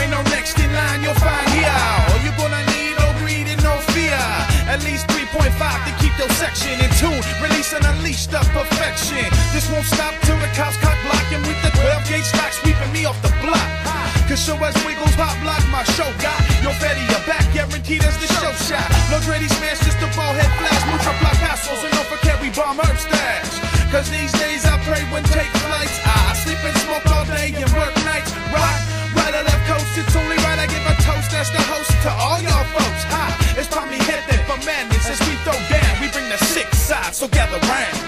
ain't no next in line you'll find here. All you're gonna need, no greed and no fear. At least 3.5 to keep your section in tune. Release and unleash the perfection. This won't stop till the cops cock block and with the 12-gauge stock sweeping me off the block. Cause show as wiggles, pop block my show got your fatty, your back guaranteed as the show shot. No Dreddy smash, just a ball head flash. Mucha placazos and don't forget we bomb herb stash. Cause these days I pray when take flights. I sleep and smoke all day and work nights. Rock, right or left coast, it's only right I give a toast as the host to all y'all folks. Hi, it's probably headed for madness as we throw down. We bring the six sides, so gather round.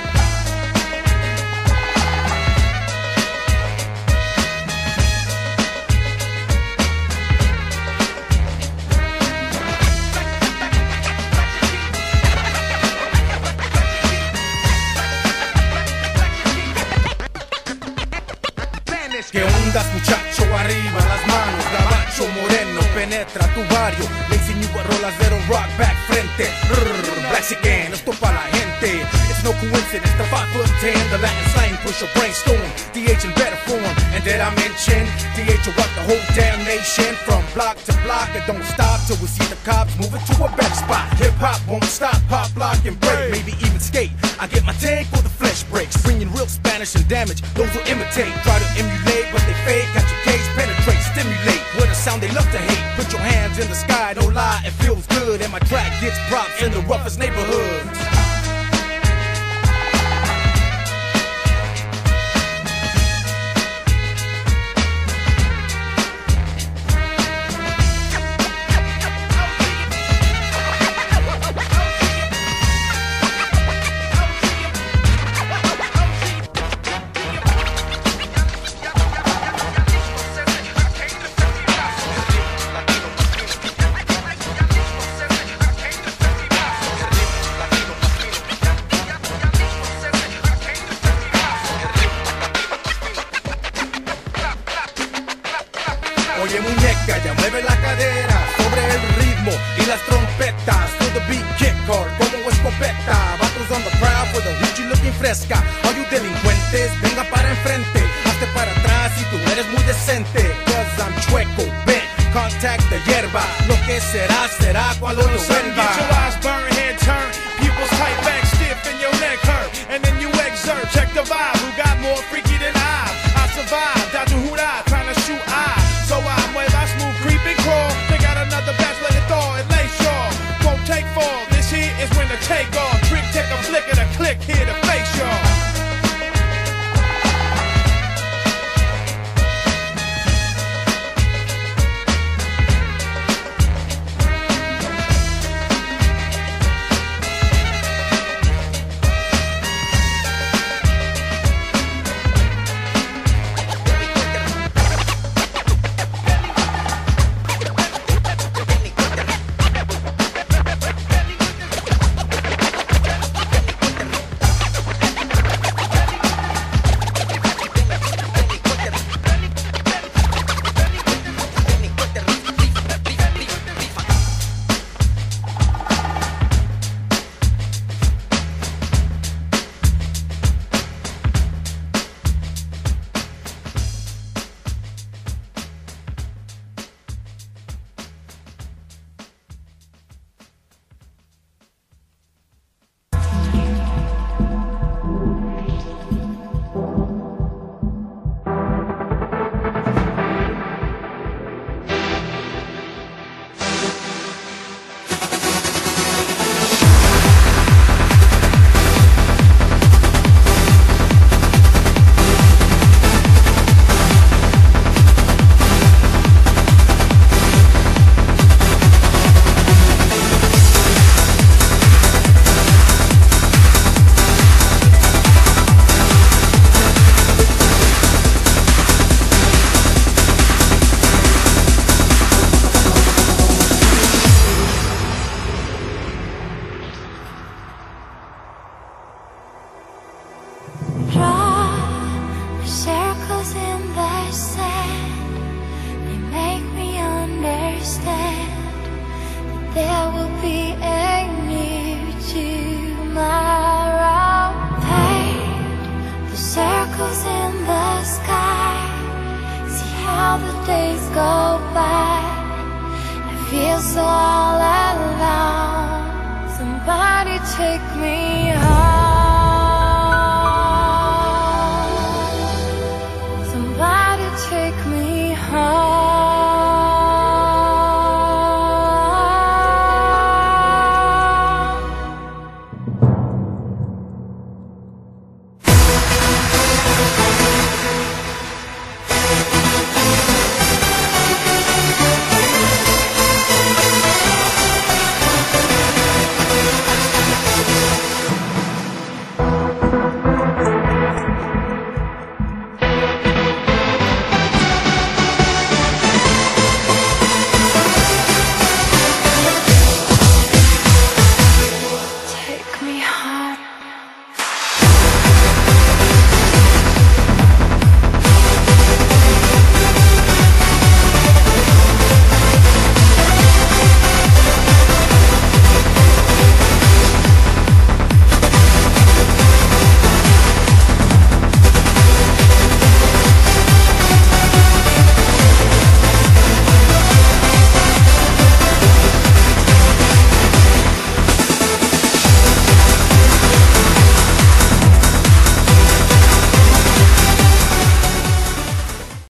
¿Qué ondas, muchacho? Arriba las manos, gabacho moreno, penetra tu barrio. Le insinúa rolas de rock back frente. Black again, esto pa' la gente. It's no coincidence, the 5'10", the Latin slang push your brainstorm. DH in better form, and did I mention DH will rock the whole damn nation from block to block. It don't stop till we see the cops moving to a better spot. Hip hop won't stop, pop, lock, and break, maybe even skate. I get my take for the flesh breaks, bringing real Spanish and damage. Those who imitate try to emulate, but they fake. Catch your case, penetrate, stimulate. With a sound they love to hate. Put your hands in the sky, don't lie, it feels good. And my track gets props in the roughest neighborhoods. Oye muñeca, ya mueve la cadera sobre el ritmo y las trompetas. To the beat, kick hard como escopeta. Vatos on the prowl for the hoochie looking fresca. All you delincuentes, venga para enfrente. Hazte para atrás si tú eres muy decente. Cause I'm chueco, bent, contact the hierba. Lo que será, será cuando lo vuelva. Get your eyes burn, head turn, pupils tight back stiff and your neck hurt. And then you exert, check the vibe. Who got more freaky than I survived, Dr. Huda, trying to shoot I. So I mueva smooth, creep and crawl. They got another batch, let it thaw and lay shaw. Won't take fall, this here is when the take off. Trick, take a flick of the click here to face y'all. circles in the sky. See how the days go by. feel so all alone. Somebody take